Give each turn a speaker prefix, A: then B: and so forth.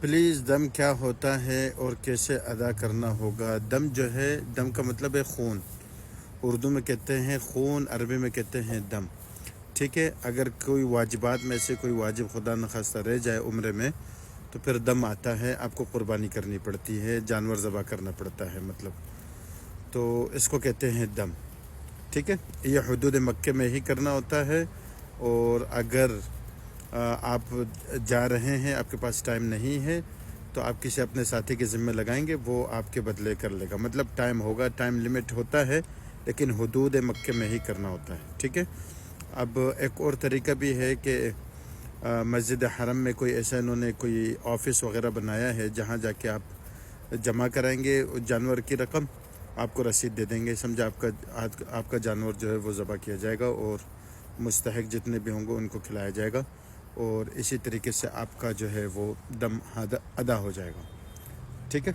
A: Please دم کیا ہوتا ہے اور کیسے ادا کرنا ہوگا؟ دم جو ہے، دم کا مطلب ہے خون، اردو میں کہتے ہیں خون، عربی میں کہتے ہیں دم، ٹھیک ہے۔ اگر کوئی واجبات میں سے کوئی واجب خدا نخواستہ رہ جائے عمرے میں تو پھر دم آتا ہے، آپ کو قربانی کرنی پڑتی ہے، جانور ذبح کرنا پڑتا ہے مطلب، تو اس کو کہتے ہیں دم، ٹھیک ہے۔ یہ حدود مکہ میں ہی کرنا ہوتا ہے، اور اگر آپ جا رہے ہیں، آپ کے پاس ٹائم نہیں ہے، تو آپ کسی اپنے ساتھی کے ذمہ لگائیں گے، وہ آپ کے بدلے کر لے گا، مطلب ٹائم ہوگا، ٹائم لیمٹ ہوتا ہے، لیکن حدود مکہ میں ہی کرنا ہوتا ہے، ٹھیک ہے۔ اب ایک اور طریقہ بھی ہے کہ مسجد حرم میں کوئی ایسا انہوں نے کوئی آفس وغیرہ بنایا ہے جہاں جا کے آپ جمع کرائیں گے جانور کی رقم، آپ کو رسید دے دیں گے، سمجھا آپ کا جانور جو ہے وہ ذبح کیا جائے گا، اور مستحق جتنے بھی ہوں گے ان کو کھلایا جائے گا، اور اسی طریقے سے آپ کا جو ہے وہ دم ادا ہو جائے گا، ٹھیک ہے۔